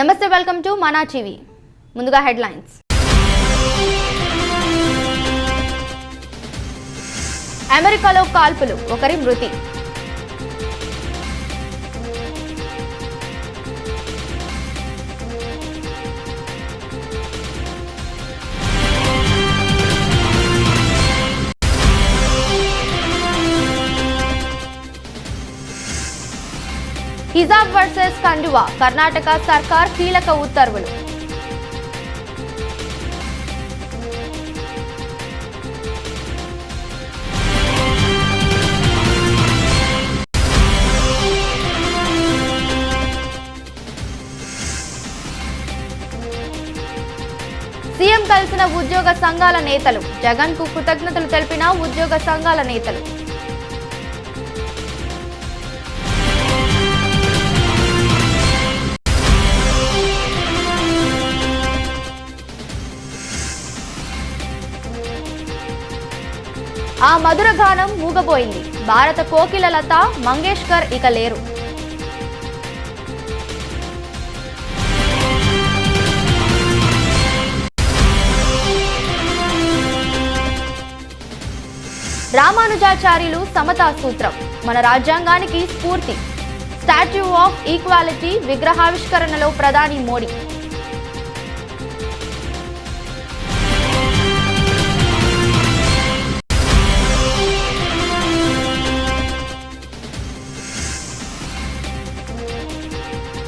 నమస్తే, welcome to మనా TV. ముందుగా హెడ్లైన్స్. అమెరికాలో కాల్పులు, ఒకరి మృతి. హిజాబ్ వర్సెస్ కండువా, కర్ణాటక సర్కార్ కీలక ఉత్తర్వులు. సీఎం కలిసిన ఉద్యోగ సంఘాల నేతలు, జగన్ కు కృతజ్ఞతలు తెలిపిన ఉద్యోగ సంఘాల నేతలు. ఆ మధుర గానం మూగబోయింది. భారత కోకిల లత మంగేష్కర్ ఇక లేరు. రామానుజాచార్యులు సమతా సూత్రం మన రాజ్యాంగానికి స్ఫూర్తి. స్టాట్యూ ఆఫ్ ఈక్వాలిటీ విగ్రహావిష్కరణలో ప్రధాని మోడీ.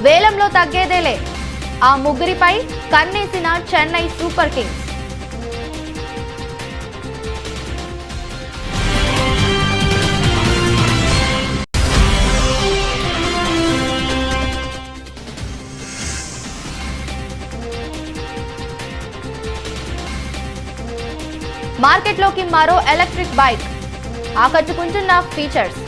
వేలంలో తగ్గేదేలే, ఆ ముగ్గురిపై కన్నేసిన చెన్నై సూపర్ కింగ్స్. మార్కెట్లోకి మరో ఎలక్ట్రిక్ బైక్, ఆకట్టుకుంటున్న ఫీచర్స్.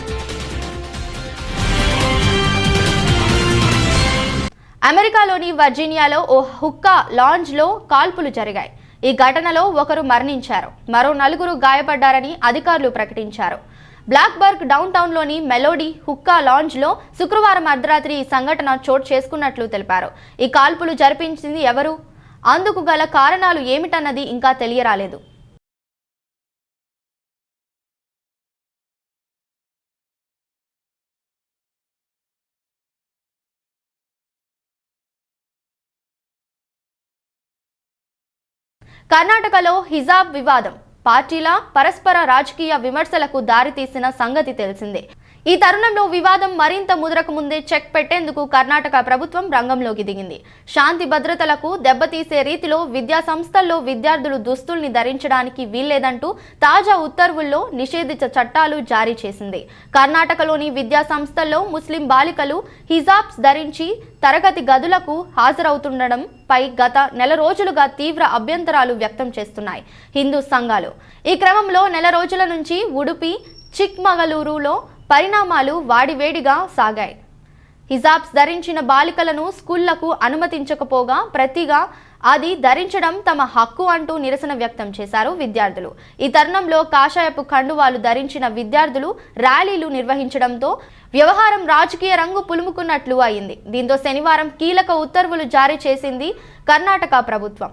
అమెరికాలోని వర్జీనియాలో ఓ హుక్కా లాంజ్ లో కాల్పులు జరిగాయి. ఈ ఘటనలో ఒకరు మరణించారు, మరో 4 గాయపడ్డారని అధికారులు ప్రకటించారు. బ్లాక్బర్గ్ డౌన్ టౌన్ లోని మెలోడీ హుక్కా లాంజ్ లో శుక్రవారం అర్ధరాత్రి ఈ సంఘటన చోటు చేసుకున్నట్లు తెలిపారు. ఈ కాల్పులు జరిపించింది ఎవరు, అందుకు గల కారణాలు ఏమిటన్నది ఇంకా తెలియరాలేదు. కర్ణాటకలో హిజాబ్ వివాదం పార్టీల పరస్పర రాజకీయ విమర్శలకు దారితీసిన సంగతి తెలిసిందే. ఈ తరుణంలో వివాదం మరింత ముదరకు ముందే చెక్ పెట్టేందుకు కర్ణాటక ప్రభుత్వం రంగంలోకి దిగింది. శాంతి భద్రతలకు దెబ్బతీసే రీతిలో విద్యా సంస్థల్లో విద్యార్థులు దుస్తుల్ని ధరించడానికి వీల్లేదంటూ తాజా ఉత్తర్వుల్లో నిషేధిత చట్టాలు జారీ చేసింది. కర్ణాటకలోని విద్యా సంస్థల్లో ముస్లిం బాలికలు హిజాబ్స్ ధరించి తరగతి గదులకు హాజరవుతుండడంపై గత నెల రోజులుగా తీవ్ర అభ్యంతరాలు వ్యక్తం చేస్తున్నాయి హిందూ సంఘాలు. ఈ క్రమంలో నెల రోజుల నుంచి ఉడుపి, చిక్మగళూరులో పరిణామాలు వాడివేడిగా సాగాయి. హిజాబ్స్ ధరించిన బాలికలను స్కూళ్లకు అనుమతించకపోగా ప్రతిగా అది ధరించడం తమ హక్కు అంటూ నిరసన వ్యక్తం చేశారు విద్యార్థులు. ఈ తరుణంలో కాషాయపు కండువాలు ధరించిన విద్యార్థులు ర్యాలీలు నిర్వహించడంతో వ్యవహారం రాజకీయ రంగు పులుముకున్నట్లు అయింది. దీంతో శనివారం కీలక ఉత్తర్వులు జారీ చేసింది కర్ణాటక ప్రభుత్వం.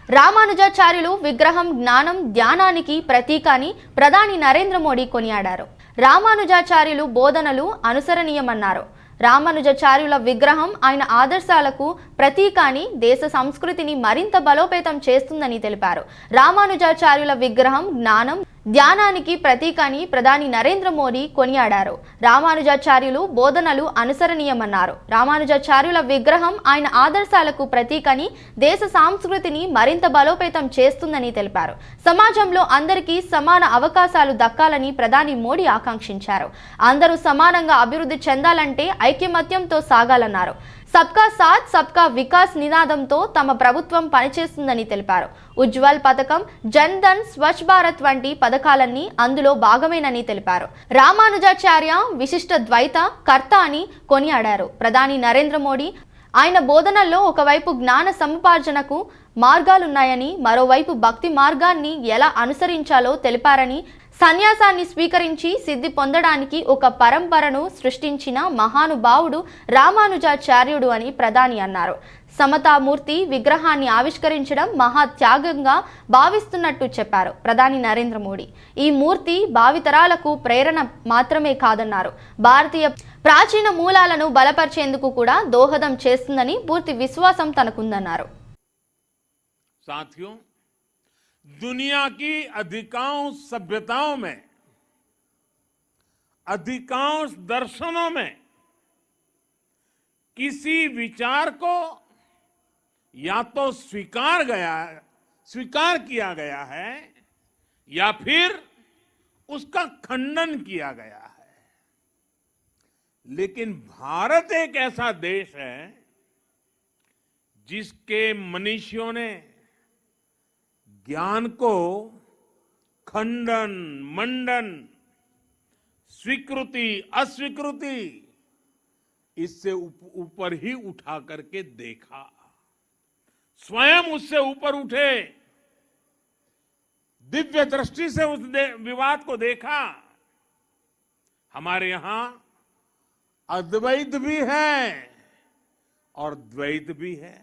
రామానుజాచార్యులు విగ్రహం జ్ఞానం, ధ్యానానికి ప్రతీక అని ప్రధాని నరేంద్ర మోడీ కొనియాడారు. రామానుజాచార్యులు బోధనలు అనుసరణీయమన్నారు. రామానుజాచార్యుల విగ్రహం ఆయన ఆదర్శాలకు ప్రతీక అని, దేశ సంస్కృతిని మరింత బలోపేతం చేస్తుందని తెలిపారు. రామానుజాచార్యుల విగ్రహం జ్ఞానం, ధ్యానానికి ప్రతీక అని ప్రధాని నరేంద్ర మోడీ కొనియాడారు. రామానుజాచార్యులు బోధనలు అనుసరణీయమన్నారు. రామానుజాచార్యుల విగ్రహం ఆయన ఆదర్శాలకు ప్రతీక అని, దేశ సంస్కృతిని మరింత బలోపేతం చేస్తుందని తెలిపారు. సమాజంలో అందరికీ సమాన అవకాశాలు దక్కాలని ప్రధాని మోడీ ఆకాంక్షించారు. అందరూ సమానంగా అభివృద్ధి చెందాలంటే ఐకమత్యంతో సాగాలన్నారు. సబ్కా సాథ్ సబ్కా వికాస్ నినాదంతో తమ ప్రభుత్వం పనిచేస్తుందని తెలిపారు. ఉజ్వల్ పథకం, జన్ ధన్, స్వచ్ఛ భారత్ వంటి పథకాలన్నీ అందులో భాగమేనని తెలిపారు. రామానుజాచార్య విశిష్ట ద్వైత కర్త అని కొనియాడారు. ప్రధాని నరేంద్ర మోడీ ఆయన బోధనల్లో ఒకవైపు జ్ఞాన సముపార్జనకు మార్గాలున్నాయని, మరోవైపు భక్తి మార్గాన్ని ఎలా అనుసరించాలో తెలిపారని, సన్యాసాన్ని స్వీకరించి సిద్ధి పొందడానికి ఒక పరంపరను సృష్టించిన మహానుభావుడు రామానుజాచార్యుడు అని ప్రధాని అన్నారు. సమతామూర్తి విగ్రహాన్ని ఆవిష్కరించడం మహా త్యాగంగా భావిస్తున్నట్టు చెప్పారు ప్రధాని నరేంద్ర మోడీ. ఈ మూర్తి భావితరాలకు ప్రేరణ మాత్రమే కాదన్నారు. భారతీయ ప్రాచీన మూలాలను బలపరిచేందుకు కూడా దోహదం చేస్తుందని పూర్తి విశ్వాసం తనకుందన్నారు. साथियों, दुनिया की अधिकांश सभ्यताओं में, अधिकांश दर्शनों में किसी विचार को या तो स्वीकार किया गया है या फिर उसका खंडन किया गया है. लेकिन भारत एक ऐसा देश है जिसके मनीषियों ने ज्ञान को खंडन मंडन, स्वीकृति अस्वीकृति इससे ऊपर ही उठा करके देखा. स्वयं उससे ऊपर उठे, दिव्य दृष्टि से उस विवाद को देखा. हमारे यहां अद्वैत भी है और द्वैत भी है,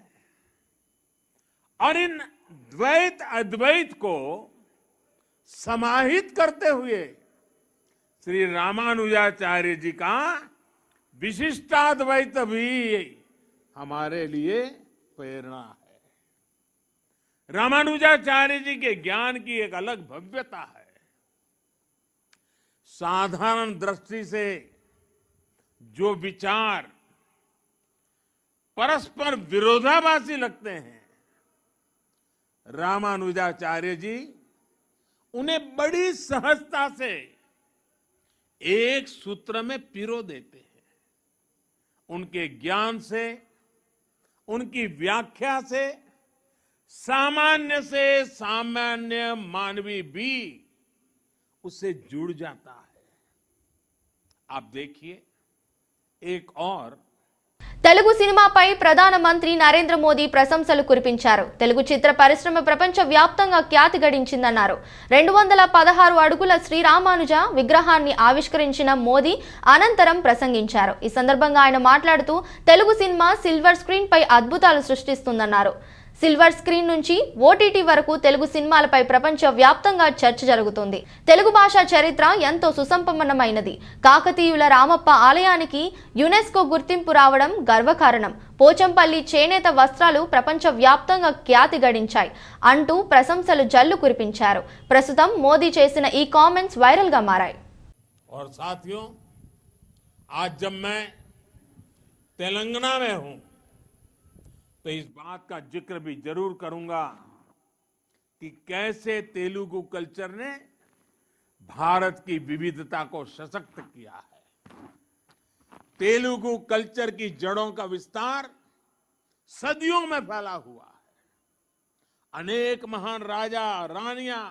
और इन द्वैत अद्वैत को समाहित करते हुए श्री रामानुजाचार्य जी का विशिष्टाद्वैत भी हमारे लिए प्रेरणा है. रामानुजाचार्य जी के ज्ञान की एक अलग भव्यता है. साधारण दृष्टि से जो विचार परस्पर विरोधाभासी लगते हैं, रामानुजाचार्य जी उन्हें बड़ी सहजता से एक सूत्र में पिरो देते हैं. उनके ज्ञान से, उनकी व्याख्या से सामान्य से सामान्य मानवी भी उससे जुड़ जाता है. आप देखिए, एक और తెలుగు సినిమాపై ప్రధానమంత్రి నరేంద్ర మోదీ ప్రశంసలు కురిపించారు. తెలుగు చిత్ర పరిశ్రమ ప్రపంచ వ్యాప్తంగా ఖ్యాతి గడించిందన్నారు. 216 అడుగుల శ్రీరామానుజ విగ్రహాన్ని ఆవిష్కరించిన మోదీ అనంతరం ప్రసంగించారు. ఈ సందర్భంగా ఆయన మాట్లాడుతూ తెలుగు సినిమా సిల్వర్ స్క్రీన్ పై అద్భుతాలు సృష్టిస్తుందన్నారు. సిల్వర్ స్క్రీన్ నుంచి ఓటీటీ వరకు తెలుగు సినిమాలపై ప్రపంచ వ్యాప్తంగా చర్చ జరుగుతుంది. తెలుగు భాష చరిత్ర ఎంతో సుసంపన్నమైనది. కాకతీయుల రామప్ప ఆలయానికి యునెస్కో గుర్తింపు రావడం గర్వకారణం. పోచంపల్లి చేనేత వస్త్రాలు ప్రపంచ వ్యాప్తంగా ఖ్యాతి గడించాయి అంటూ ప్రశంసలు జల్లు కురిపించారు. ప్రస్తుతం మోదీ చేసిన ఈ కామెంట్స్ వైరల్ గా మారాయి. और साथियों, आज जब मैं तेलंगाना में हूं तो इस बात का जिक्र भी जरूर करूंगा कि कैसे तेलुगु कल्चर ने भारत की विविधता को सशक्त किया है. तेलुगु कल्चर की जड़ों का विस्तार सदियों में फैला हुआ है. अनेक महान राजा रानियां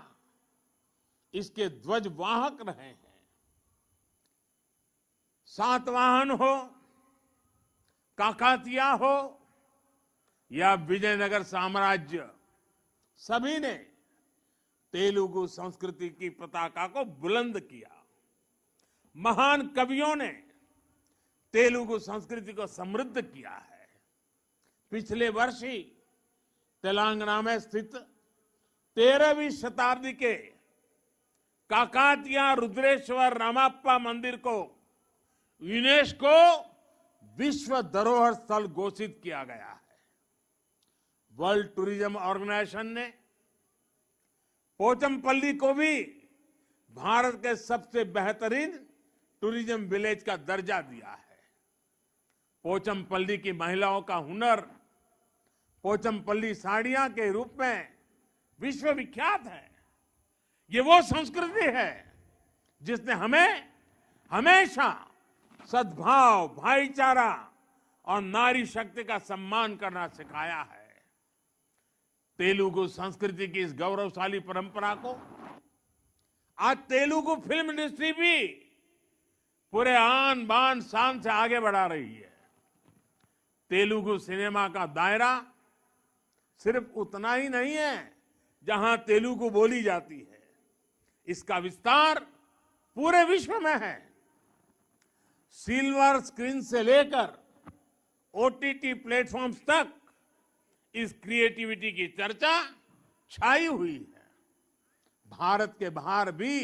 इसके ध्वजवाहक रहे हैं. सातवाहन हो, काकातिया हो या विजयनगर साम्राज्य, सभी ने तेलुगु संस्कृति की पताका को बुलंद किया. महान कवियों ने तेलुगु संस्कृति को समृद्ध किया है. पिछले वर्ष ही तेलंगाना में स्थित 13वीं शताब्दी के काकातिया रुद्रेश्वर रामप्पा मंदिर को यूनेस्को विश्व धरोहर स्थल घोषित किया गया है. वर्ल्ड टूरिज्म ऑर्गेनाइजेशन ने पोचमपल्ली को भी भारत के सबसे बेहतरीन टूरिज्म विलेज का दर्जा दिया है. पोचमपल्ली की महिलाओं का हुनर पोचमपल्ली साड़ियां के रूप में विश्व विख्यात है. ये वो संस्कृति है जिसने हमें हमेशा सद्भाव, भाईचारा और नारी शक्ति का सम्मान करना सिखाया है. तेलुगु संस्कृति की इस गौरवशाली परंपरा को आज तेलुगु फिल्म इंडस्ट्री भी पूरे आन बान शान से आगे बढ़ा रही है. तेलुगु सिनेमा का दायरा सिर्फ उतना ही नहीं है जहां तेलुगु बोली जाती है. इसका विस्तार पूरे विश्व में है। सिल्वर स्क्रीन से लेकर ओटीटी प्लेटफॉर्म्स तक इस क्रिएटिविटी की चर्चा छाई हुई है। भारत के बाहर भी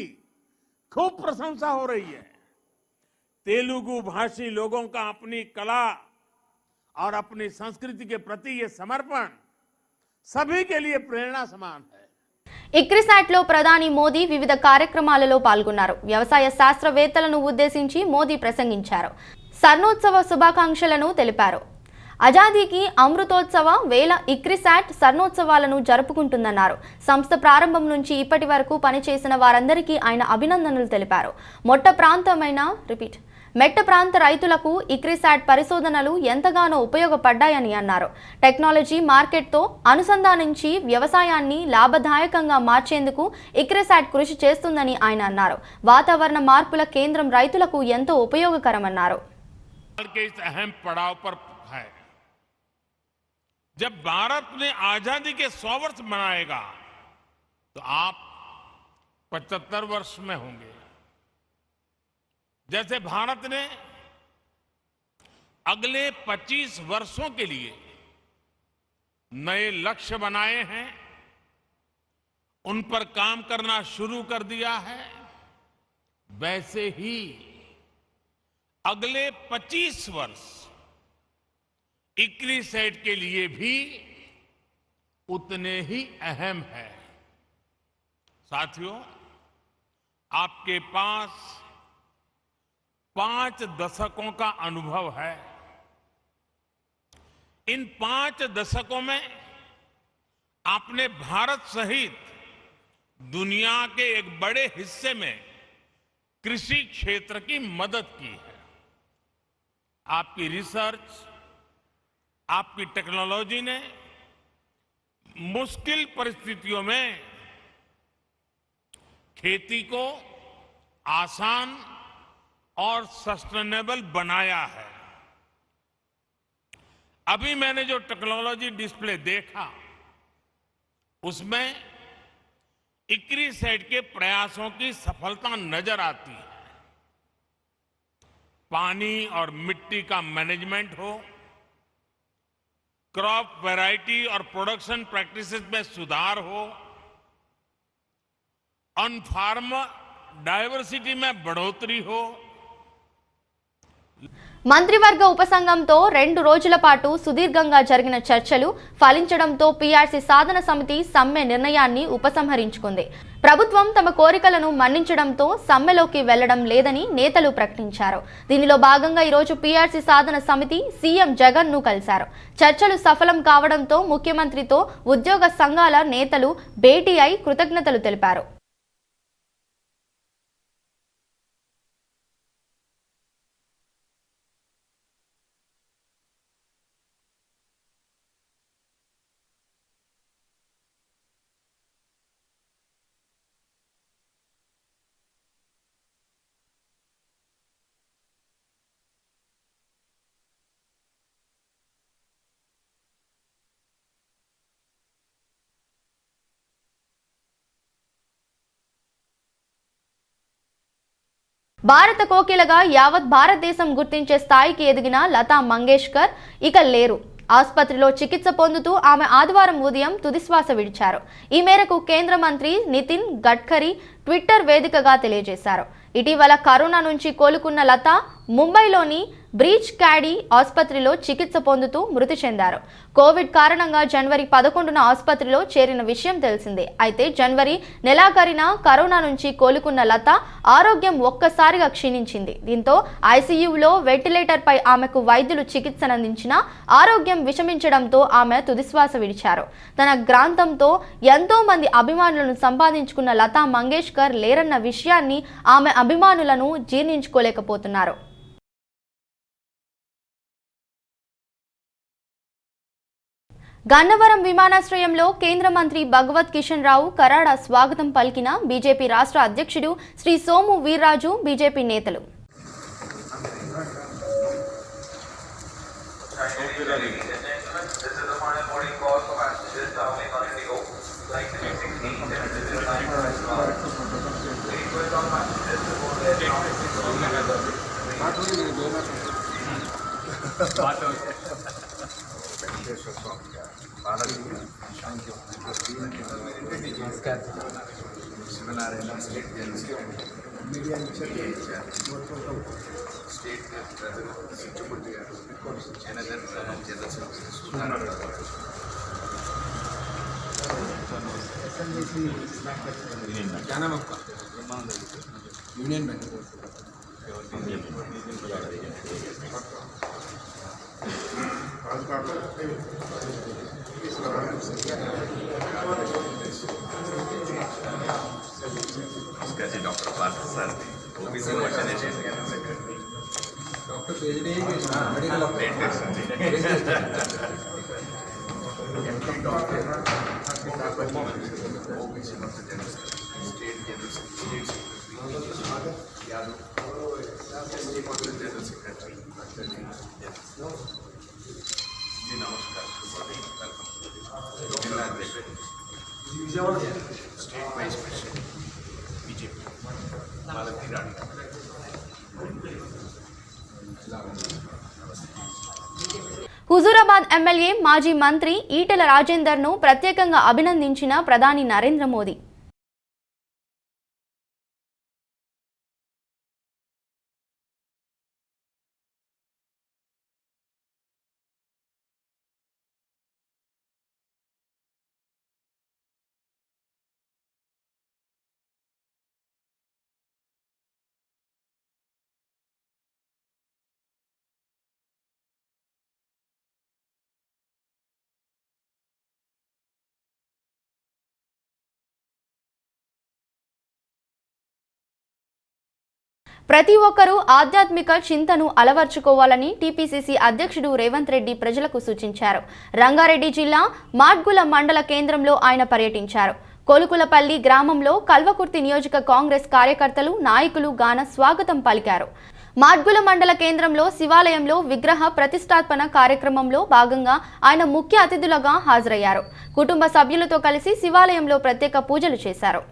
खूब प्रशंसा हो रही है। तेलुगु भाषी लोगों का अपनी कला और अपनी संस्कृति के प्रति ये समर्पण सभी के लिए प्रेरणा समान है। ఇక్రిసాట్ లో ప్రధాని మోదీ వివిధ కార్యక్రమాలలో పాల్గొన్నారు. వ్యవసాయ శాస్త్రవేత్తలను ఉద్దేశించి మోదీ ప్రసంగించారు. స్వర్ణోత్సవ శుభాకాంక్షలను తెలిపారు. ఆజాదీకి అమృతోత్సవ వేళ ఇక్రిసాట్ స్వర్ణోత్సవాలను జరుపుకుంటుందన్నారు. సంస్థ ప్రారంభం నుంచి ఇప్పటి వరకు పనిచేసిన వారందరికీ ఆయన అభినందనలు తెలిపారు. మెట్ట ప్రాంత రైతులకు ఇక్రిసాట్ పరిశోధనలు ఎంతగానో ఉపయోగపడ్డాయని అన్నారు. టెక్నాలజీ మార్కెట్తో అనుసంధానించి వ్యవసాయాన్ని లాభదాయకంగా మార్చేందుకు ఇక్రిసాట్ కృషి చేస్తుందని ఆయన అన్నారు. వాతావరణ మార్పుల కేంద్రం రైతులకు ఎంతో ఉపయోగకరమన్నారు. जब भारत ने आजादी के 100 वर्ष मनाएगा तो आप 75 वर्ष में होंगे। जैसे भारत ने अगले 25 वर्षों के लिए नए लक्ष्य बनाए हैं, उन पर काम करना शुरू कर दिया है, वैसे ही अगले 25 वर्ष इक्रिसैट के लिए भी उतने ही अहम है। साथियों, आपके पास 5 दशकों का अनुभव है। इन 5 दशकों में आपने भारत सहित दुनिया के एक बड़े हिस्से में कृषि क्षेत्र की मदद की है। आपकी रिसर्च, आपकी टेक्नोलॉजी ने मुश्किल परिस्थितियों में खेती को आसान और सस्टेनेबल बनाया है। अभी मैंने जो टेक्नोलॉजी डिस्प्ले देखा उसमें इक्रिसैट के प्रयासों की सफलता नजर आती है। पानी और मिट्टी का मैनेजमेंट हो, क्रॉप वैरायटी और प्रोडक्शन प्रैक्टिसेस में सुधार हो, ऑन फार्म डायवर्सिटी में बढ़ोतरी हो। మంత్రివర్గ ఉపసంఘంతో 2 రోజుల పాటు సుదీర్ఘంగా జరిగిన చర్చలు ఫలించడంతో పీఆర్సీ సాధన సమితి సమ్మె నిర్ణయాన్ని ఉపసంహరించుకుంది. ప్రభుత్వం తమ కోరికలను మన్నించడంతో సమ్మెలోకి వెళ్లడం లేదని నేతలు ప్రకటించారు. దీనిలో భాగంగా ఈ రోజు పీఆర్సీ సాధన సమితి సీఎం జగన్ ను కలిశారు. చర్చలు సఫలం కావడంతో ముఖ్యమంత్రితో ఉద్యోగ సంఘాల నేతలు భేటీ అయి కృతజ్ఞతలు తెలిపారు. భారత కోకిలగా యావత్ భారతదేశం గుర్తించే స్థాయికి ఎదిగిన లతా మంగేష్కర్ ఇక లేరు. ఆసుపత్రిలో చికిత్స పొందుతూ ఆమె ఆదివారం ఉదయం తుదిశ్వాస విడిచారు. ఈ మేరకు కేంద్ర మంత్రి నితిన్ గడ్కరీ ట్విట్టర్ వేదికగా తెలియజేశారు. ఇటీవల కరోనా నుంచి కోలుకున్న లత ముంబైలోని బ్రీచ్ క్యాడీ ఆసుపత్రిలో చికిత్స పొందుతూ మృతి చెందారు. కోవిడ్ కారణంగా జనవరి 11న ఆసుపత్రిలో చేరిన విషయం తెలిసిందే. అయితే జనవరి నెలాఖరున కరోనా నుంచి కోలుకున్న లత ఆరోగ్యం ఒక్కసారిగా క్షీణించింది. దీంతో ఐసీయూలో వెంటిలేటర్పై ఆమెకు వైద్యులు చికిత్సనందించినా ఆరోగ్యం విషమించడంతో ఆమె తుదిశ్వాస విడిచారు. తన గ్రాంథంతో ఎంతో మంది అభిమానులను సంపాదించుకున్న లతా మంగేష్కర్ లేరన్న విషయాన్ని ఆమె అభిమానులను జీర్ణించుకోలేకపోతున్నారు. గన్నవరం విమానాశ్రయంలో కేంద్ర మంత్రి భగవత్ కిషన్ రావు కరాడా స్వాగతం పలికిన బీజేపీ రాష్ట్ర అధ్యక్షుడు శ్రీ సోము వీర్రాజు, బీజేపీ నేతలు. Union bank doctor Partha sir OBC Morcha doctor medical state vice president BJP Malathi Rani Huzurabad MLA మాజీ మంత్రి ఈటెల రాజేందర్ను ప్రత్యేకంగా అభినందించిన ప్రధాని నరేంద్ర మోదీ. ప్రతి ఒక్కరూ ఆధ్యాత్మిక చింతను అలవర్చుకోవాలని టీపీసీసీ అధ్యక్షుడు రేవంత్ రెడ్డి ప్రజలకు సూచించారు. రంగారెడ్డి జిల్లా మాడ్గుల మండల కేంద్రంలో ఆయన పర్యటించారు. కొలుకులపల్లి గ్రామంలో కల్వకుర్తి నియోజక కాంగ్రెస్ కార్యకర్తలు, నాయకులు ఘన స్వాగతం పలికారు. మాడ్గుల మండల కేంద్రంలో శివాలయంలో విగ్రహ ప్రతిష్టాపన కార్యక్రమంలో భాగంగా ఆయన ముఖ్య అతిథులుగా హాజరయ్యారు. కుటుంబ సభ్యులతో కలిసి శివాలయంలో ప్రత్యేక పూజలు చేశారు.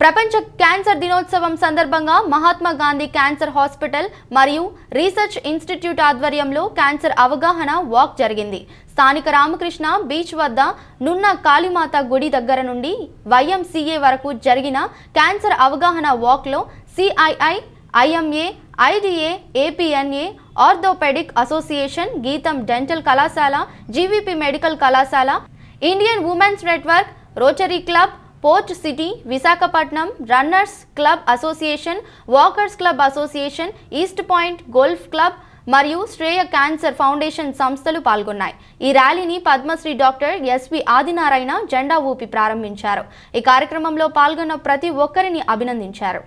ప్రపంచ క్యాన్సర్ దినోత్సవం సందర్భంగా మహాత్మా గాంధీ క్యాన్సర్ హాస్పిటల్ మరియు రీసెర్చ్ ఇన్స్టిట్యూట్ ఆధ్వర్యంలో క్యాన్సర్ అవగాహన వాక్ జరిగింది. స్థానిక రామకృష్ణ బీచ్ వద్ద నున్న కాళీమాత గుడి దగ్గర నుండి YMCA వరకు జరిగిన క్యాన్సర్ అవగాహన వాక్లో CII, IMA, IDA, APNA, orthopaedic association, GITAM dental కళాశాల, GVP మెడికల్ కళాశాల, Indian women's network, rotary club, port city, Visakhapatnam, runners club association, walkers club association, East Point golf club మరియు శ్రేయ క్యాన్సర్ ఫౌండేషన్ సంస్థలు పాల్గొన్నాయి. ఈ ర్యాలీని పద్మశ్రీ డాక్టర్ SV ఆదినారాయణ జెండా ఊపి ప్రారంభించారు. ఈ కార్యక్రమంలో పాల్గొన్న ప్రతి ఒక్కరిని అభినందించారు.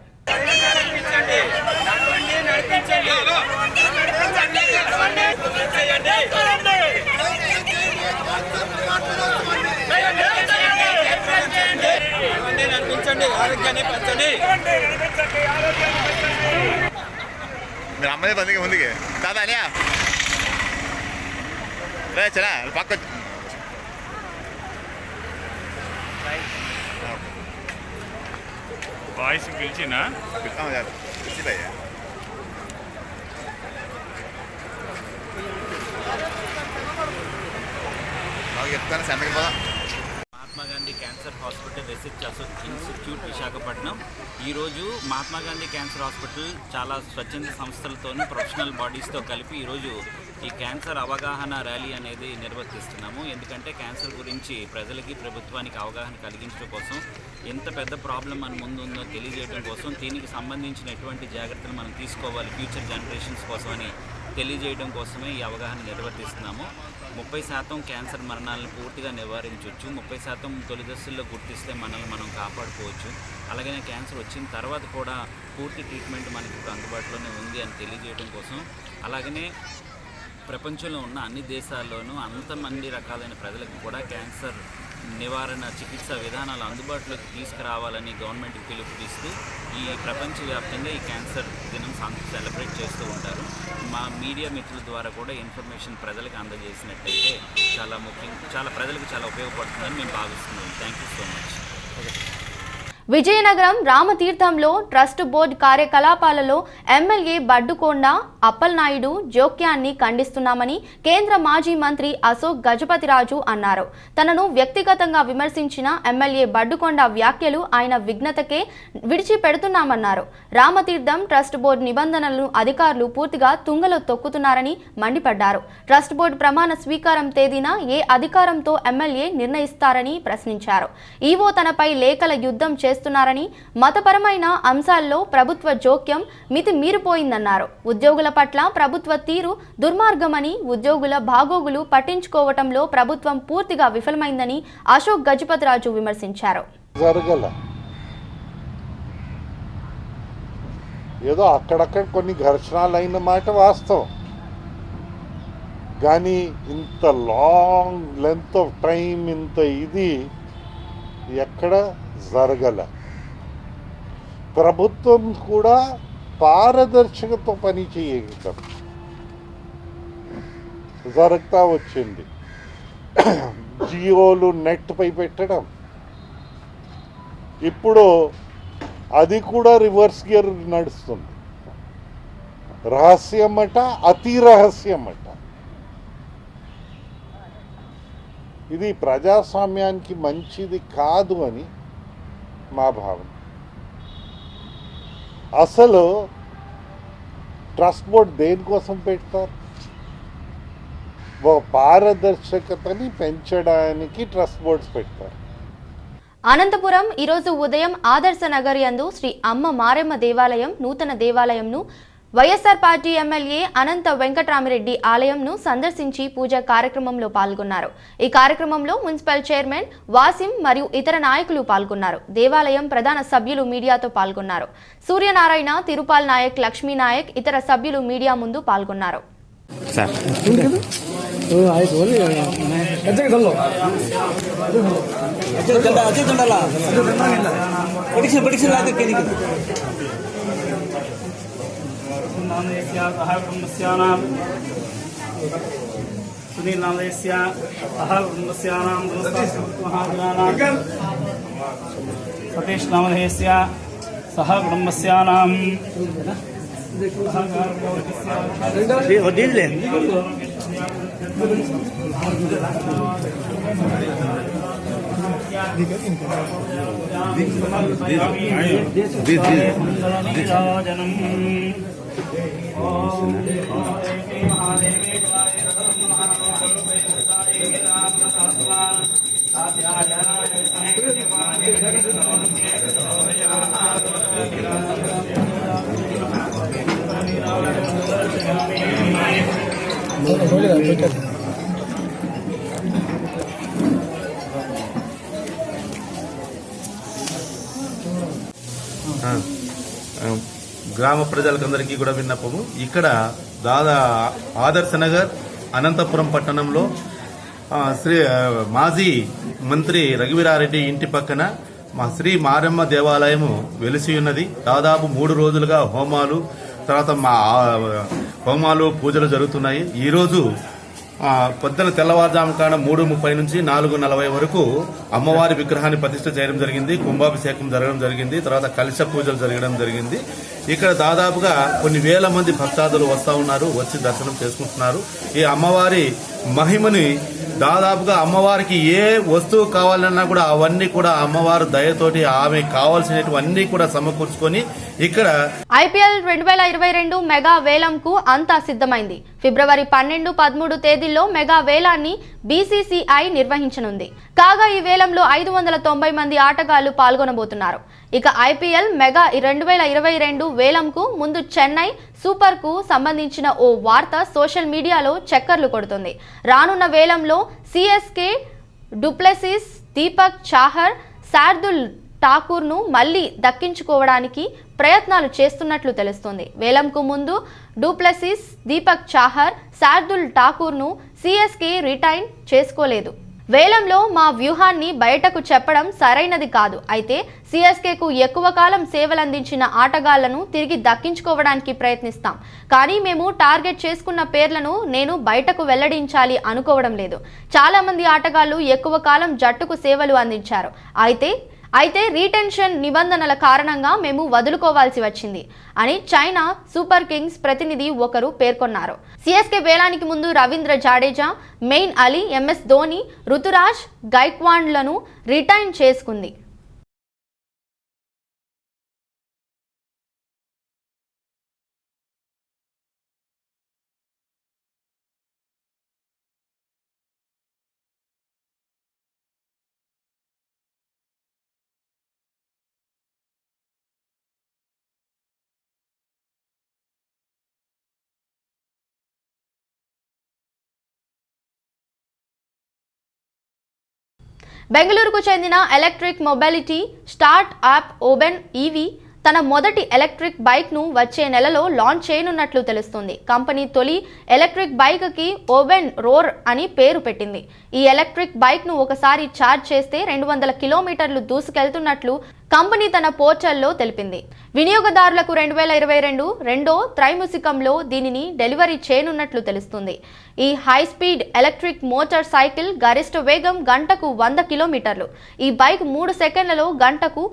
मेरा अम्मा बंदी मुंदी दादा अलिया रे चला पक्का వాయిస్ పిలిచినా చెప్తాను సెంటర్కి పోదాం. Mahatma Gandhi cancer hospital research institute Visakhapatnam. ఈరోజు మహాత్మా గాంధీ క్యాన్సర్ హాస్పిటల్ చాలా స్వచ్ఛంద సంస్థలతోని ప్రొఫెషనల్ బాడీస్తో కలిపి ఈరోజు ఈ క్యాన్సర్ అవగాహన ర్యాలీ అనేది నిర్వర్తిస్తున్నాము. ఎందుకంటే క్యాన్సర్ గురించి ప్రజలకి ప్రభుత్వానికి అవగాహన కలిగించడం కోసం, ఎంత పెద్ద ప్రాబ్లం మన ముందు ఉందో తెలియజేయడం కోసం, దీనికి సంబంధించిన ఎటువంటి జాగ్రత్తలు మనం తీసుకోవాలి ఫ్యూచర్ జనరేషన్స్ కోసం అని తెలియజేయడం కోసమే ఈ అవగాహన నిర్వర్తిస్తున్నాము. 30% క్యాన్సర్ మరణాలను పూర్తిగా నివారించవచ్చు. 30% తొలి దశల్లో గుర్తిస్తే మనల్ని మనం కాపాడుకోవచ్చు. అలాగనే క్యాన్సర్ వచ్చిన తర్వాత కూడా పూర్తి ట్రీట్మెంట్ మనకి ఇప్పుడు అందుబాటులోనే ఉంది అని తెలియజేయడం కోసం, అలాగనే ప్రపంచంలో ఉన్న అన్ని దేశాల్లోనూ అంతమంది రకాలైన ప్రజలకు కూడా క్యాన్సర్ నివారణ చికిత్సా విధానాలు అందుబాటులోకి తీసుకురావాలని గవర్నమెంట్కి పిలుపునిస్తూ ఈ ప్రపంచవ్యాప్తంగా ఈ క్యాన్సర్ దినం సెలబ్రేట్ చేస్తూ ఉంటారు. మా మీడియా మిత్రుల ద్వారా కూడా ఇన్ఫర్మేషన్ ప్రజలకు అందజేసినట్టయితే చాలా ప్రజలకు చాలా ఉపయోగపడుతుందని మేము భావిస్తున్నాం. Thank you so much. Vizianagaram రామతీర్థంలో ట్రస్ట్ బోర్డు కార్యకలాపాలలో ఎమ్మెల్యే బడ్డుకొండ అప్పలనాయుడు జోక్యాన్ని ఖండిస్తున్నామని కేంద్ర మాజీ మంత్రి అశోక్ గజపతిరాజు అన్నారు. తనను వ్యక్తిగతంగా విమర్శించిన ఎమ్మెల్యే బడ్డుకొండ వ్యాఖ్యలు ఆయన విఘ్నతకే విడిచిపెడుతున్నామన్నారు. రామతీర్థం ట్రస్ట్ బోర్డు నిబంధనలను అధికారులు పూర్తిగా తుంగలో తొక్కుతున్నారని మండిపడ్డారు. ట్రస్ట్ బోర్డు ప్రమాణ స్వీకారం తేదీన ఏ అధికారంతో ఎమ్మెల్యే నిర్ణయిస్తారని ప్రశ్నించారు. ఈవో తనపై లేఖల యుద్ధం చేస్తున్నారని, మతపరమైన అంశాల్లో ప్రభుత్వ జోక్యం మితి మీరిపోయిందన్నారు. ఉద్యోగుల పట్ల ప్రభుత్వ తీరు దుర్మార్గమని, ఉద్యోగుల బాగోగులు పట్టించుకోవటంలో ప్రభుత్వం పూర్తిగా విఫలమైందని అశోక్ గజపతిరాజు విమర్శించారు. ఏదో అక్కడక్కడ కొన్ని ఘర్షణలు అయిన మాట వాస్తవం, కానీ ఇంత లాంగ్ లెంత్ ఆఫ్ టైం ఇంత ఇది ఎక్కడ జరగల. ప్రభుత్వం కూడా పారదర్శకతో పని చేయగలం జరుగుతూ వచ్చింది. జియోలు నెట్ పై పెట్టడం, ఇప్పుడు అది కూడా రివర్స్ గేర్ నడుస్తుంది. రహస్యమట, అతి రహస్యమట. ఇది ప్రజాస్వామ్యానికి మంచిది కాదు అని మా భావన. అసలు ట్రస్ట్ బోర్డు దేనికోసం పెడతారు? పారదర్శకతని పెంచడానికి ట్రస్ట్ బోర్డ్స్ పెడతారు. అనంతపురం ఈరోజు ఉదయం ఆదర్శ నగర్ యందు శ్రీ అమ్మ మారెమ్మ దేవాలయం నూతన దేవాలయంను వైఎస్ఆర్ పార్టీ ఎమ్మెల్యే అనంత వెంకటరామిరెడ్డి ఆలయంను సందర్శించి పూజా కార్యక్రమంలో పాల్గొన్నారు. ఈ కార్యక్రమంలో మున్సిపల్ చైర్మన్ వాసిం మరియు ఇతర నాయకులు పాల్గొన్నారు. దేవాలయం ప్రధాన సభ్యులు మీడియాతో పాల్గొన్నారు. సూర్యనారాయణ, తిరుపాల్ నాయక్, లక్ష్మీ నాయక్ ఇతర సభ్యులు మీడియా ముందు పాల్గొన్నారు. सुनील नामदेस्य कुटुंबस्यानां महाजनानां सतीश नामदेस्य सह कुटुंबस्यानां గ్రామ ప్రజలకందరికీ కూడా విన్నపము. ఇక్కడ ఆదర్శ నగర్ అనంతపురం పట్టణంలో శ్రీ మాజీ మంత్రి రఘువీరారెడ్డి ఇంటి పక్కన మా శ్రీ మారెమ్మ దేవాలయము వెలిసి ఉన్నది. దాదాపు 3 రోజులుగా హోమాలు పూజలు జరుగుతున్నాయి. ఈరోజు పొద్దున తెల్లవారుజాము కాడ 3:30 నుంచి 4:40 వరకు అమ్మవారి విగ్రహాన్ని ప్రతిష్ఠ చేయడం జరిగింది. కుంభాభిషేకం జరగడం జరిగింది. తర్వాత కలశ పూజలు జరగడం జరిగింది. ఇక్కడ దాదాపుగా కొన్ని వేల మంది భక్తాదులు వస్తూ ఉన్నారు, వచ్చి దర్శనం చేసుకుంటున్నారు. ఈ అమ్మవారి మహిమని దాదాపుగా అమ్మవారికి ఏ వస్తువు కావాలన్నా కూడా అవన్నీ కూడా అమ్మవారు దయతోటి ఆమె కావాల్సినవన్నీ కూడా సమకూర్చుకొని ఇక్కడ IPL 2022 మెగా వేలంకు అంతా సిద్ధమైంది. ఫిబ్రవరి 12, 13 తేదీల్లో మెగా వేలాన్ని BCCI నిర్వహించనుంది. కాగా ఈ వేలంలో 590 మంది ఆటగాళ్లు పాల్గొనబోతున్నారు. ఇక IPL మెగా 2022 వేలంకు ముందు చెన్నై సూపర్ కు సంబంధించిన ఓ వార్త సోషల్ మీడియాలో చక్కర్లు కొడుతుంది. రానున్న వేలంలో CSK డూప్లెసిస్, దీపక్ చాహర్, శార్దుల్ ఠాకూర్ను మళ్లీ దక్కించుకోవడానికి ప్రయత్నాలు చేస్తున్నట్లు తెలుస్తోంది. వేలంకు ముందు డూప్లెసిస్, దీపక్ చాహర్, శార్దుల్ ఠాకూర్ను CSK రిటైన్ చేసుకోలేదు. వేలంలో మా వ్యూహాన్ని బయటకు చెప్పడం సరైనది కాదు. అయితే CSKకు ఎక్కువ కాలం సేవలందించిన ఆటగాళ్లను తిరిగి దక్కించుకోవడానికి ప్రయత్నిస్తాం. కానీ మేము టార్గెట్ చేసుకున్న పేర్లను నేను బయటకు వెల్లడించాలి అనుకోవడం లేదు. చాలా మంది ఆటగాళ్లు ఎక్కువ కాలం జట్టుకు సేవలు అందించారు. అయితే రీటెన్షన్ నిబంధనల కారణంగా మేము వదులుకోవాల్సి వచ్చింది అని చైనా సూపర్ కింగ్స్ ప్రతినిధి ఒకరు పేర్కొన్నారు. CSK వేలానికి ముందు Ravindra Jadeja, Moeen Ali, MS Dhoni, Ruturaj గైక్వాడ్లను రిటైన్ చేసుకుంది. బెంగళూరుకు చెందిన electric mobility start up Oben EV తన మొదటి ఎలక్ట్రిక్ బైక్ ను వచ్చే నెలలో లాంచ్ చేయనున్నట్లు తెలుస్తుంది. కంపెనీ తొలి ఎలక్ట్రిక్ బైక్ కి ఓబెన్ రోర్ అని పేరు పెట్టింది. ఈ ఎలక్ట్రిక్ బైక్ ను ఒకసారి ఛార్జ్ చేస్తే 200 కిలోమీటర్లు దూసుకెళ్తున్నట్లు కంపెనీ తన పోర్టల్లో తెలిపింది. వినియోగదారులకు 2022 రెండో త్రైమాసికంలో దీనిని డెలివరీ చేయనున్నట్లు తెలుస్తుంది. ఈ high speed electric motor cycle గరిష్ట వేగం గంటకు 100 కిలోమీటర్లు. ఈ బైక్ 3 సెకండ్లలో గంటకు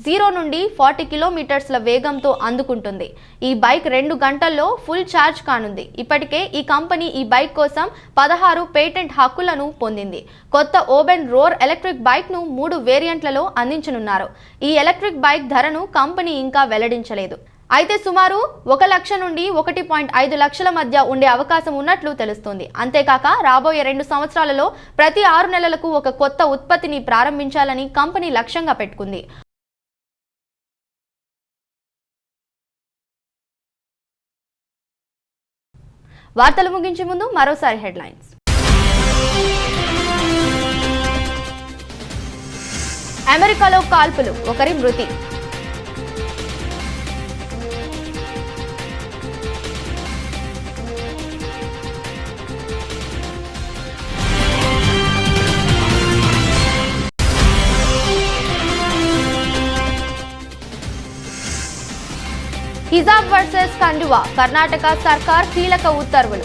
0 నుండి 40 కిలోమీటర్ల వేగంతో అందుకుంటుంది. ఈ బైక్ 2 గంటల్లో ఫుల్ ఛార్జ్ కానుంది. ఇప్పటికే ఈ కంపెనీ ఈ బైక్ కోసం 16 పేటెంట్ హక్కులను పొందింది. కొత్త ఓబెన్ రోర్ ఎలక్ట్రిక్ బైక్ ను 3 వేరియంట్లలో అందించనున్నారు. ఈ ఎలక్ట్రిక్ బైక్ ధరను కంపెనీ ఇంకా వెల్లడించలేదు. అయితే సుమారు 1 లక్ష నుండి 1.5 లక్షల మధ్య ఉండే అవకాశం ఉన్నట్లు తెలుస్తోంది. అంతేకాక రాబోయే 2 సంవత్సరాలలో ప్రతి 6 నెలలకు ఒక కొత్త ఉత్పత్తిని ప్రారంభించాలని కంపెనీ లక్ష్యంగా పెట్టుకుంది. వార్తలు ముగించే ముందు మరోసారి హెడ్లైన్స్. అమెరికాలో కాల్పులు, ఒకరి మృతి. హిజాబ్ వర్సెస్ కండువా, కర్ణాటక సర్కార్ కీలక ఉత్తర్వులు.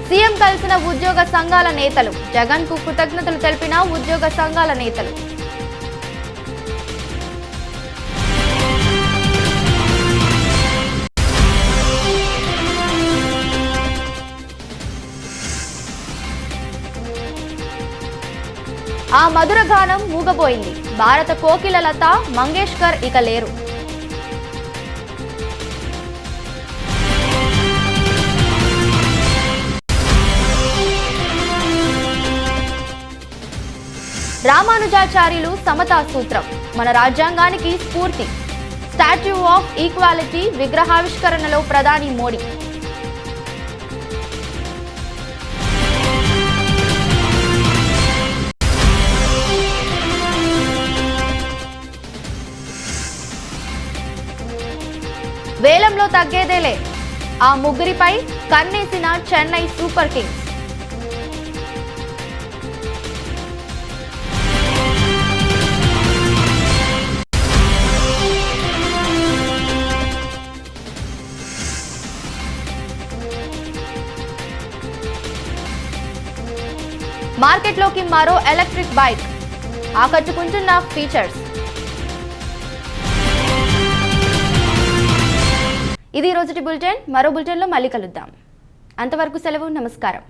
సీఎం కలిసిన ఉద్యోగ సంఘాల నేతలు, జగన్ కు కృతజ్ఞతలు తెలిపిన ఉద్యోగ సంఘాల నేతలు. ఆ మధుర గానం మూగబోయింది. భారత కోకిల లత మంగేష్కర్ ఇక లేరు. రామానుజాచార్యులు సమతా సూత్రం మన రాజ్యాంగానికి స్ఫూర్తి. స్టాట్యూ ఆఫ్ ఈక్వాలిటీ విగ్రహావిష్కరణలో ప్రధాని మోడీ. వేలంలో తగ్గేదేలే, ఆ ముగ్గురిపై కన్నేసిన చెన్నై సూపర్ కింగ్స్. మార్కెట్లోకి మరో ఎలక్ట్రిక్ బైక్, ఆకట్టుకుంటున్న ఫీచర్స్. ఇది ఈ రోజుటి బులెటిన్. మరో బులెటిన్లో మళ్ళీ కలుద్దాం. అంతవరకు సెలవు. నమస్కారం.